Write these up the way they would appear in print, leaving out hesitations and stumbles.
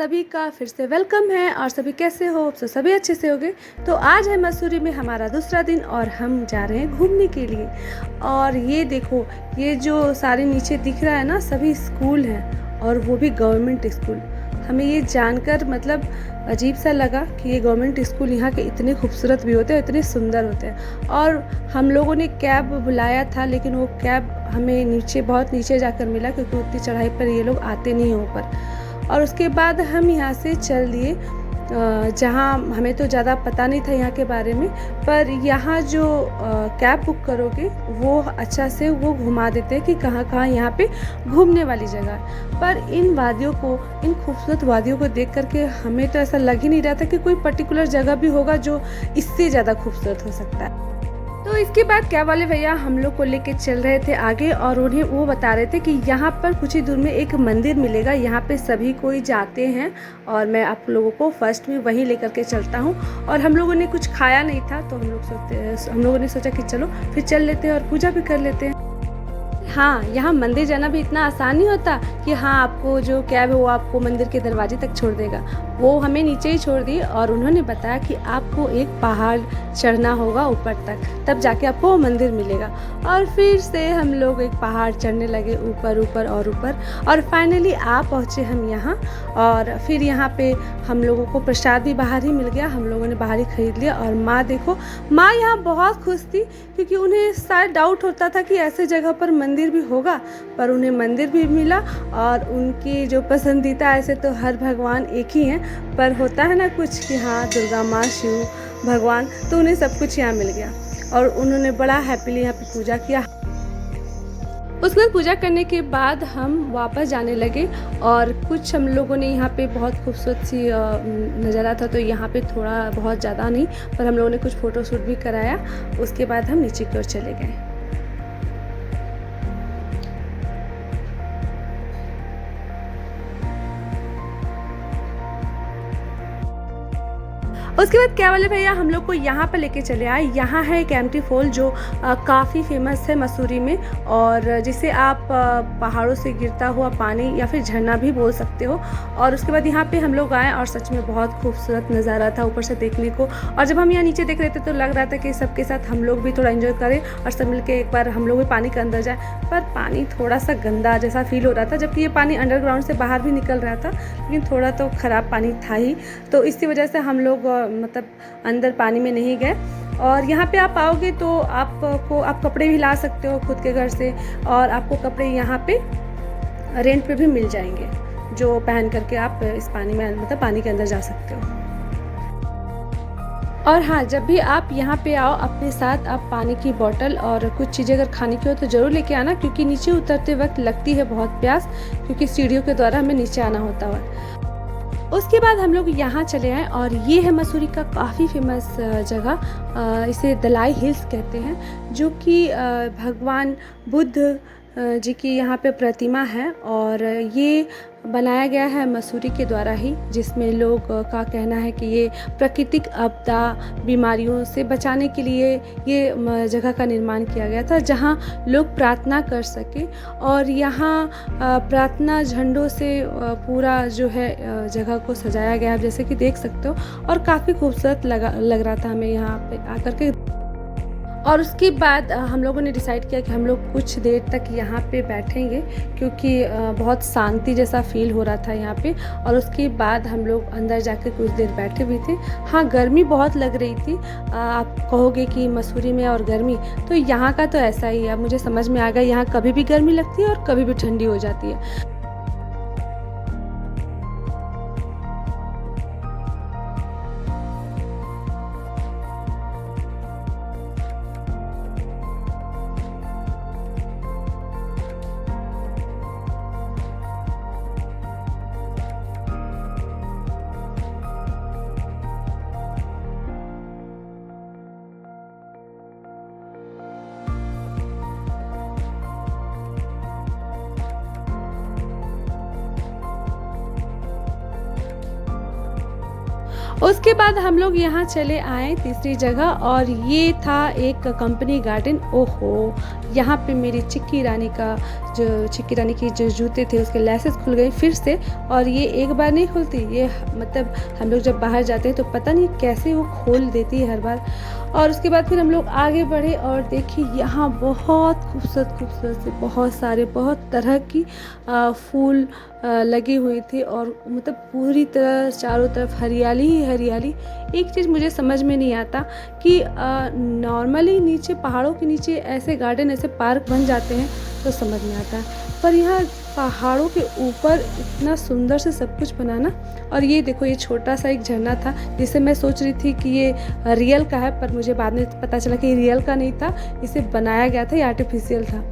सभी का फिर से वेलकम है। और सभी कैसे हो? तो सभी अच्छे से होंगे। तो आज है मसूरी में हमारा दूसरा दिन और हम जा रहे हैं घूमने के लिए। और ये देखो, ये जो सारे नीचे दिख रहा है ना, सभी स्कूल हैं और वो भी गवर्नमेंट स्कूल। हमें ये जानकर मतलब अजीब सा लगा कि ये गवर्नमेंट स्कूल यहाँ के इतने खूबसूरत भी होते हैं, इतने सुंदर होते हैं। और हम लोगों ने कैब बुलाया था, लेकिन वो कैब हमें नीचे, बहुत नीचे जाकर मिला, क्योंकि उतनी चढ़ाई पर ये लोग आते नहीं हैं ऊपर। और उसके बाद हम यहाँ से चल दिए जहाँ हमें तो ज़्यादा पता नहीं था यहाँ के बारे में, पर यहाँ जो कैब बुक करोगे वो अच्छा से वो घुमा देते हैं कि कहाँ कहाँ यहाँ पे घूमने वाली जगह है। पर इन वादियों को, इन खूबसूरत वादियों को देख करके हमें तो ऐसा लग ही नहीं रहा था कि कोई पर्टिकुलर जगह भी होगा जो इससे ज़्यादा खूबसूरत हो सकता है। तो इसके बाद कैब वाले भैया हम लोग को लेके चल रहे थे आगे, और उन्हें वो बता रहे थे कि यहाँ पर कुछ ही दूर में एक मंदिर मिलेगा, यहाँ पे सभी कोई जाते हैं और मैं आप लोगों को फर्स्ट में वहीं लेकर के चलता हूँ। और हम लोगों ने कुछ खाया नहीं था, तो हम लोगों ने सोचा कि चलो फिर चल लेते हैं और पूजा भी कर लेते हैं। हाँ, यहाँ मंदिर जाना भी इतना आसान नहीं होता कि हाँ आपको जो कैब है वो आपको मंदिर के दरवाजे तक छोड़ देगा। वो हमें नीचे ही छोड़ दी और उन्होंने बताया कि आपको एक पहाड़ चढ़ना होगा ऊपर तक, तब जाके आपको वो मंदिर मिलेगा। और फिर से हम लोग एक पहाड़ चढ़ने लगे, ऊपर ऊपर और ऊपर, और फाइनली आ पहुँचे हम यहाँ। और फिर यहाँ पे हम लोगों को प्रसाद भी बाहर ही मिल गया, हम लोगों ने बाहर ही खरीद लिया। और माँ देखो, माँ यहाँ बहुत खुश थी, क्योंकि उन्हें शायद डाउट होता था कि ऐसे जगह पर मंदिर भी होगा, पर उन्हें मंदिर भी मिला। और उनकी जो पसंदीदा, ऐसे तो हर भगवान एक ही हैं, पर होता है ना कुछ कि हाँ दुर्गा माँ, शिव भगवान, तो उन्हें सब कुछ यहाँ मिल गया। और उन्होंने बड़ा हैप्पीली यहाँ पे पूजा किया। उसके बाद पूजा करने के बाद हम वापस जाने लगे। और कुछ हम लोगों ने यहाँ पे बहुत खूबसूरत सी नज़ारा था, तो यहाँ पे थोड़ा बहुत ज़्यादा नहीं, पर हम लोगों ने कुछ फ़ोटो शूट भी कराया। उसके बाद हम नीचे की ओर चले गए। उसके बाद कैब वाले भैया हम लोग को यहाँ पर लेके चले आए। यहाँ है एक एम्प्टी फॉल जो काफ़ी फेमस है मसूरी में, और जिसे आप पहाड़ों से गिरता हुआ पानी या फिर झरना भी बोल सकते हो। और उसके बाद यहाँ पे हम लोग आए और सच में बहुत खूबसूरत नज़ारा था ऊपर से देखने को। और जब हम यहाँ नीचे देख रहे थे तो लग रहा था कि सबके साथ हम लोग भी थोड़ा एंजॉय करें और सब मिलके एक बार हम लोग भी पानी के अंदर जाए। पर पानी थोड़ा सा गंदा जैसा फील हो रहा था, जबकि ये पानी अंडरग्राउंड से बाहर भी निकल रहा था, लेकिन थोड़ा तो ख़राब पानी था ही। तो इसी वजह से हम लोग मतलब अंदर पानी में नहीं गए। और यहाँ पे आप आओगे तो आप कपड़े भी ला सकते हो खुद के घर से, और आपको कपड़े यहाँ पे रेंट पे भी मिल जाएंगे, जो पहन करके आप इस पानी में, मतलब पानी के अंदर जा सकते हो। और हाँ, जब भी आप यहाँ पे आओ, अपने साथ आप पानी की बोतल और कुछ चीज़ें अगर खाने की हो तो ज़रूर लेके आना, क्योंकि नीचे उतरते वक्त लगती है बहुत प्यास, क्योंकि सीढ़ियों के द्वारा हमें नीचे आना होता है। उसके बाद हम लोग यहाँ चले आए, और ये है मसूरी का काफ़ी फेमस जगह, इसे दलाई हिल्स कहते हैं, जो कि भगवान बुद्ध जी की यहाँ पे प्रतिमा है। और ये बनाया गया है मसूरी के द्वारा ही, जिसमें लोग का कहना है कि ये प्राकृतिक आपदा, बीमारियों से बचाने के लिए ये जगह का निर्माण किया गया था, जहाँ लोग प्रार्थना कर सके। और यहाँ प्रार्थना झंडों से पूरा जो है जगह को सजाया गया, जैसे कि देख सकते हो, और काफ़ी खूबसूरत लग रहा था हमें यहाँ पे आकर के। और उसके बाद हम लोगों ने डिसाइड किया कि हम लोग कुछ देर तक यहाँ पे बैठेंगे, क्योंकि बहुत शांति जैसा फील हो रहा था यहाँ पे। और उसके बाद हम लोग अंदर जाकर कुछ देर बैठे भी थे। हाँ, गर्मी बहुत लग रही थी। आप कहोगे कि मसूरी में और गर्मी, तो यहाँ का तो ऐसा ही है। अब मुझे समझ में आ गया, यहाँ कभी भी गर्मी लगती है और कभी भी ठंडी हो जाती है। उसके बाद हम लोग यहाँ चले आए तीसरी जगह और ये था एक कंपनी गार्डन। ओहो! यहाँ पे मेरी चिक्की रानी की जो जूते थे उसके लेसेस खुल गए फिर से, और ये एक बार नहीं खुलती, ये मतलब हम लोग जब बाहर जाते हैं तो पता नहीं कैसे वो खोल देती है हर बार। और उसके बाद फिर हम लोग आगे बढ़े और देखिए यहाँ बहुत खूबसूरत से बहुत तरह की फूल लगी हुई थी, और मतलब पूरी तरह चारों तरफ हरियाली ही हरियाली। एक चीज़ मुझे समझ में नहीं आता कि नॉर्मली नीचे पहाड़ों के नीचे ऐसे गार्डन ऐसे पार्क बन जाते हैं तो समझ में आता है, पर यहाँ पहाड़ों के ऊपर इतना सुंदर से सब कुछ बनाना। और ये देखो ये छोटा सा एक झरना था जिसे मैं सोच रही थी कि ये रियल का है, पर मुझे बाद में पता चला कि रियल का नहीं था, इसे बनाया गया था, ये आर्टिफिशियल था।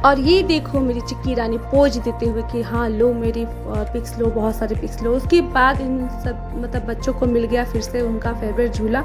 और ये देखो मेरी चिक्की रानी पोज देते हुए कि हाँ लो मेरी पिक्स लो, बहुत सारे पिक्स लो। उसके बाद इन सब मतलब बच्चों को मिल गया फिर से उनका फेवरेट झूला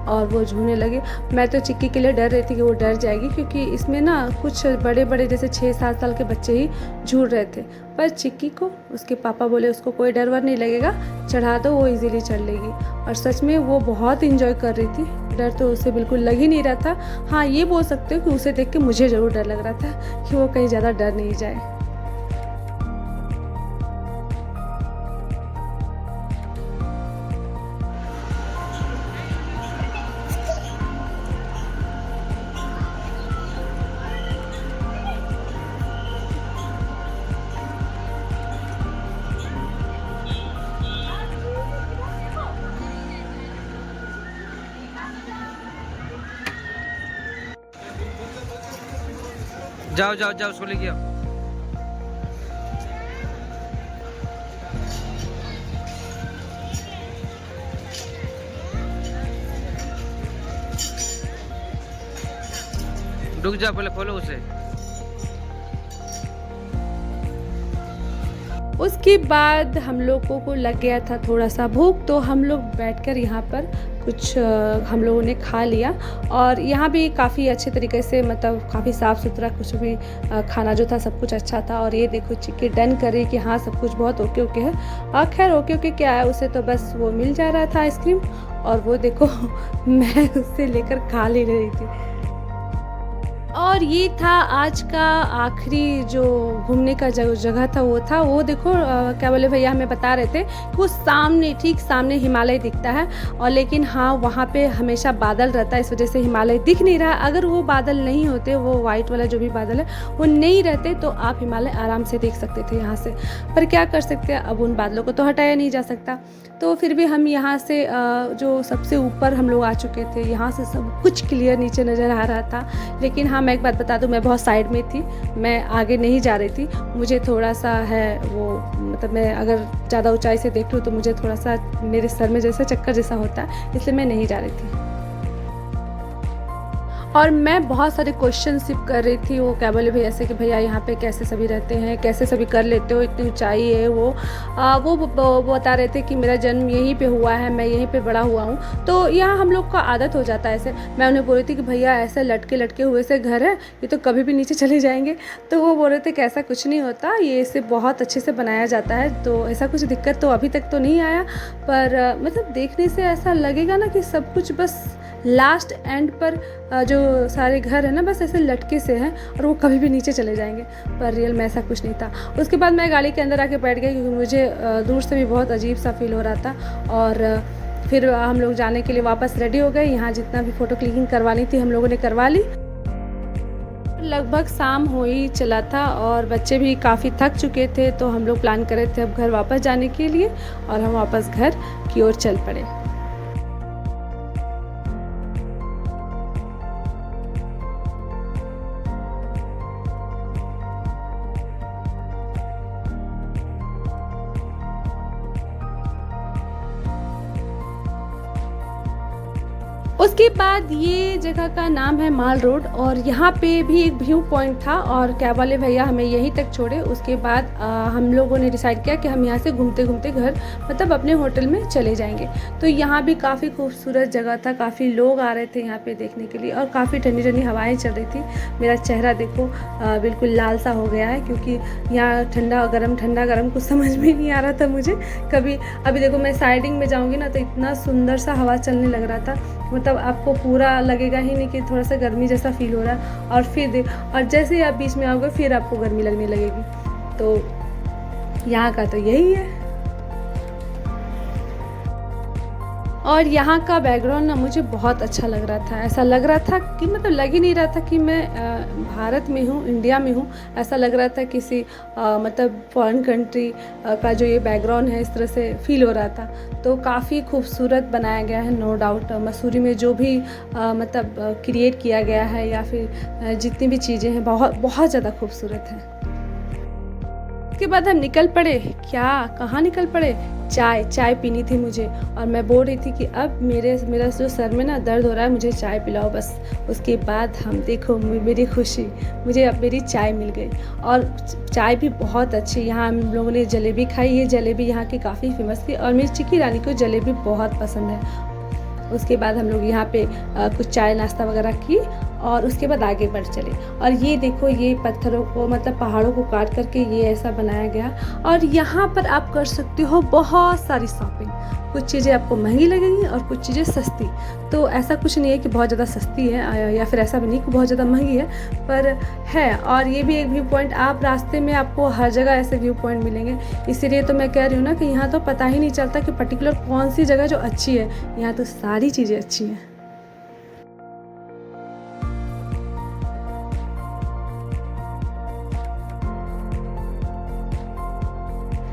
और वो झूलने लगे। मैं तो चिक्की के लिए डर रही थी कि वो डर जाएगी, क्योंकि इसमें ना कुछ बड़े बड़े जैसे 6-7 साल के बच्चे ही झूल रहे थे, पर चिक्की को उसके पापा बोले उसको कोई डर वर नहीं लगेगा, चढ़ा दो वो इजीली चढ़ लेगी। और सच में वो बहुत इंजॉय कर रही थी, डर तो उसे बिल्कुल लग ही नहीं रहा था। हाँ ये बोल सकते हो कि उसे देख के मुझे ज़रूर डर लग रहा था कि वो कहीं ज़्यादा डर नहीं जाए। जाओ जाओ जाओ उसको लेके आओ। रुक जा, पहले खोलो उसे। उसके बाद हम लोगों को लग गया था थोड़ा सा भूख, तो हम लोग बैठकर यहाँ पर कुछ हम लोगों ने खा लिया। और यहाँ भी काफ़ी अच्छे तरीके से मतलब काफ़ी साफ़ सुथरा कुछ भी खाना जो था सब कुछ अच्छा था। और ये देखो चिक्की डन कर रही कि हाँ सब कुछ बहुत ओके ओके है। और खैर ओके ओके क्या है, उसे तो बस वो मिल जा रहा था आइसक्रीम, और वो देखो मैं उससे लेकर खा ले रही थी। और ये था आज का आखिरी जो घूमने का जगह था वो देखो क्या बोले भैया हमें बता रहे थे कि वो सामने ठीक सामने हिमालय दिखता है। और लेकिन हाँ वहाँ पे हमेशा बादल रहता है, इस वजह से हिमालय दिख नहीं रहा। अगर वो बादल नहीं होते, वो वाइट वाला जो भी बादल है वो नहीं रहते, तो आप हिमालय आराम से देख सकते थे यहाँ से। पर क्या कर सकते हैं, अब उन बादलों को तो हटाया नहीं जा सकता। तो फिर भी हम यहाँ से जो सबसे ऊपर हम लोग आ चुके थे, यहाँ से सब कुछ क्लियर नीचे नज़र आ रहा था। लेकिन हाँ मैं एक बात बता दूँ, मैं बहुत साइड में थी, मैं आगे नहीं जा रही थी। मुझे थोड़ा सा है वो मतलब मैं अगर ज़्यादा ऊंचाई से देख लूँ तो मुझे थोड़ा सा मेरे सर में जैसे चक्कर जैसा होता है, इसलिए मैं नहीं जा रही थी। और मैं बहुत सारे क्वेश्चन सिप कर रही थी वो क्या बोले भैया से कि भैया यहाँ पे कैसे सभी रहते हैं, कैसे सभी कर लेते हो, इतनी ऊंचाई है। वो बता रहे थे कि मेरा जन्म यहीं पे हुआ है, मैं यहीं पे बड़ा हुआ हूँ, तो यहाँ हम लोग का आदत हो जाता है ऐसे। मैं उन्हें बोल रही थी कि भैया ऐसे लटके हुए से घर है, ये तो कभी भी नीचे चले जाएंगे। तो वो बोल रहे थे कि ऐसा कुछ नहीं होता, ये इसे बहुत अच्छे से बनाया जाता है, तो ऐसा कुछ दिक्कत तो अभी तक तो नहीं आया। पर मतलब देखने से ऐसा लगेगा ना कि सब कुछ बस लास्ट एंड पर जो सारे घर है ना बस ऐसे लटके से हैं और वो कभी भी नीचे चले जाएंगे, पर रियल में ऐसा कुछ नहीं था। उसके बाद मैं गाड़ी के अंदर आके बैठ गई, क्योंकि मुझे दूर से भी बहुत अजीब सा फील हो रहा था। और फिर हम लोग जाने के लिए वापस रेडी हो गए। यहाँ जितना भी फ़ोटो क्लिकिंग करवानी थी हम लोगों ने करवा ली। लगभग शाम हो ही चला था और बच्चे भी काफ़ी थक चुके थे, तो हम लोग प्लान कर रहे थे अब घर वापस जाने के लिए, और हम वापस घर की ओर चल पड़े। उसके बाद ये जगह का नाम है माल रोड और यहाँ पे भी एक व्यू पॉइंट था और कैब वाले भैया हमें यहीं तक छोड़े। उसके बाद हम लोगों ने डिसाइड किया कि हम यहाँ से घूमते घूमते घर मतलब अपने होटल में चले जाएंगे। तो यहाँ भी काफ़ी खूबसूरत जगह था, काफ़ी लोग आ रहे थे यहाँ पे देखने के लिए और काफ़ी ठंडी ठंडी हवाएं चल रही थी। मेरा चेहरा देखो बिल्कुल लाल सा हो गया है क्योंकि यहाँ ठंडा गर्म कुछ समझ में नहीं आ रहा था मुझे कभी। अभी देखो मैं साइडिंग में जाऊँगी ना तो इतना सुंदर सा हवा चलने लग रहा था, मतलब आपको पूरा लगेगा ही नहीं कि थोड़ा सा गर्मी जैसा फील हो रहा है। और जैसे ही आप बीच में आओगे फिर आपको गर्मी लगने लगेगी। तो यहाँ का तो यही है। और यहाँ का बैकग्राउंड ना मुझे बहुत अच्छा लग रहा था। ऐसा लग रहा था कि मतलब लग ही नहीं रहा था कि मैं भारत में हूँ, इंडिया में हूँ। ऐसा लग रहा था किसी मतलब फॉरेन कंट्री का जो ये बैकग्राउंड है इस तरह से फील हो रहा था। तो काफ़ी खूबसूरत बनाया गया है नो डाउट। मसूरी में जो भी मतलब क्रिएट किया गया है या फिर जितनी भी चीज़ें हैं बहुत बहुत ज़्यादा खूबसूरत हैं। उसके बाद हम निकल पड़े। कहाँ निकल पड़े? चाय पीनी थी मुझे और मैं बोल रही थी कि अब मेरा जो सर में ना दर्द हो रहा है, मुझे चाय पिलाओ बस। उसके बाद हम देखो मेरी खुशी, मुझे अब मेरी चाय मिल गई और चाय भी बहुत अच्छी। यहाँ हम लोगों ने जलेबी खाई। ये जलेबी यहाँ की काफ़ी फेमस थी और मेरी चिक्की रानी को जलेबी बहुत पसंद है। उसके बाद हम लोग यहाँ पे कुछ चाय नाश्ता वगैरह की और उसके बाद आगे बढ़ चले। और ये देखो ये पत्थरों को मतलब पहाड़ों को काट करके ये ऐसा बनाया गया और यहाँ पर आप कर सकते हो बहुत सारी शॉपिंग। कुछ चीज़ें आपको महंगी लगेंगी और कुछ चीज़ें सस्ती। तो ऐसा कुछ नहीं है कि बहुत ज़्यादा सस्ती है या फिर ऐसा भी नहीं कि बहुत ज़्यादा महंगी है, पर है। और ये भी एक व्यू पॉइंट, आप रास्ते में आपको हर जगह ऐसे व्यू पॉइंट मिलेंगे। इसीलिए तो मैं कह रही हूँ ना कि यहाँ तो पता ही नहीं चलता कि पर्टिकुलर कौन सी जगह जो अच्छी है। यहाँ तो सारी चीज़ें अच्छी हैं।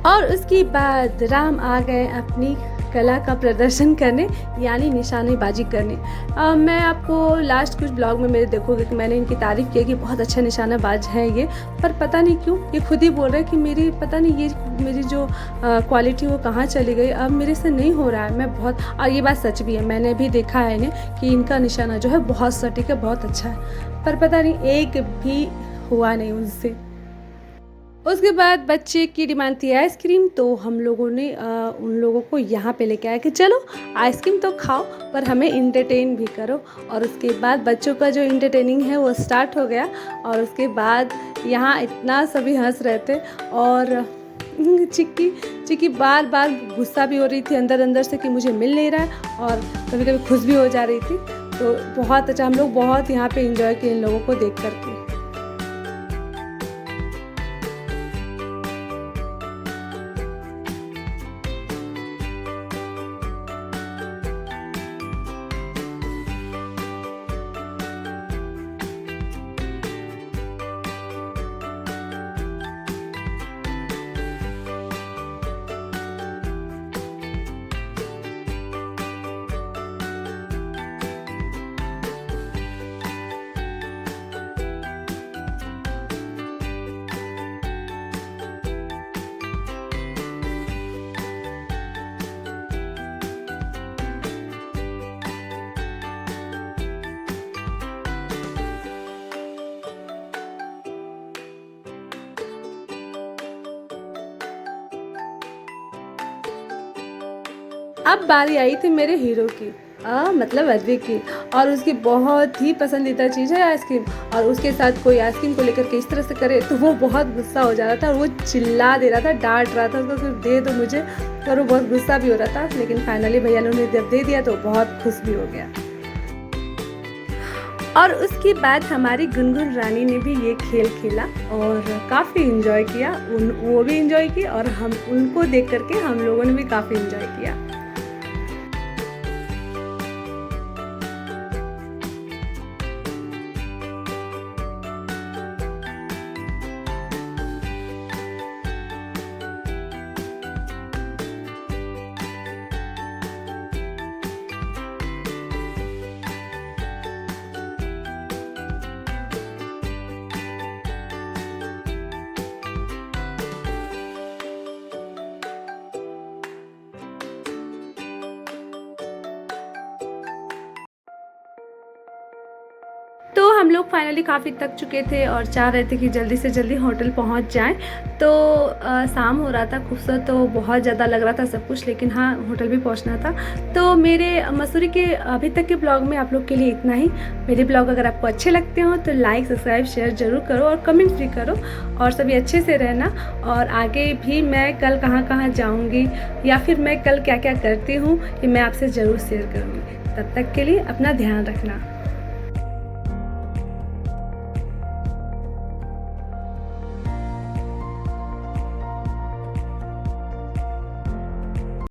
और उसके बाद राम आ गए अपनी कला का प्रदर्शन करने यानी निशानेबाजी करने। मैं आपको लास्ट कुछ ब्लॉग में मेरे देखोगे कि मैंने इनकी तारीफ़ की कि बहुत अच्छा निशानाबाज है ये, पर पता नहीं क्यों ये खुद ही बोल रहे हैं कि मेरी जो क्वालिटी वो कहाँ चली गई, अब मेरे से नहीं हो रहा है। मैं बहुत, और ये बात सच भी है, मैंने भी देखा है इन्हें कि इनका निशाना जो है बहुत सटीक है, बहुत अच्छा है, पर पता नहीं एक भी हुआ नहीं उनसे। उसके बाद बच्चे की डिमांड थी आइसक्रीम, तो हम लोगों ने उन लोगों को यहाँ पे लेके आया कि चलो आइसक्रीम तो खाओ पर हमें इंटरटेन भी करो। और उसके बाद बच्चों का जो इंटरटेनिंग है वो स्टार्ट हो गया। और उसके बाद यहाँ इतना सभी हंस रहे थे और चिक्की बार बार गुस्सा भी हो रही थी अंदर से कि मुझे मिल नहीं रहा है, और कभी कभी खुश भी हो जा रही थी। तो बहुत अच्छा, हम लोग बहुत यहाँ पे इंजॉय किए इन लोगों को देख करके। अब बारी आई थी मेरे हीरो की, मतलब अद्विक की, और उसकी बहुत ही पसंदीदा चीज़ है आइसक्रीम। और उसके साथ कोई आइसक्रीम को लेकर के इस तरह से करे तो वो बहुत गुस्सा हो जा रहा था और वो चिल्ला दे रहा था, डांट रहा था उसको, सिर्फ दे दो मुझे। और वो बहुत गुस्सा भी हो रहा था, लेकिन फाइनली भैया ने उन्हें जब दे दिया तो बहुत खुश भी हो गया। और उसके बाद हमारी गुनगुन रानी ने भी ये खेल खेला और काफ़ी इन्जॉय किया। वो भी इन्जॉय की और हम उनको देख करके हम लोगों ने भी काफ़ी इन्जॉय किया। लोग फाइनली काफ़ी थक चुके थे और चाह रहे थे कि जल्दी से जल्दी होटल पहुंच जाएं। तो शाम हो रहा था, खूबसूरत तो बहुत ज़्यादा लग रहा था सब कुछ, लेकिन हाँ होटल भी पहुंचना था। तो मेरे मसूरी के अभी तक के ब्लॉग में आप लोग के लिए इतना ही। मेरे ब्लॉग अगर आपको अच्छे लगते हो तो लाइक सब्सक्राइब शेयर ज़रूर करो और कमेंट भी करो, और सभी अच्छे से रहना। और आगे भी मैं कल कहाँ कहाँ जाऊँगी या फिर मैं कल क्या क्या करती हूँ ये मैं आपसे ज़रूर शेयर करूँगी। तब तक के लिए अपना ध्यान रखना।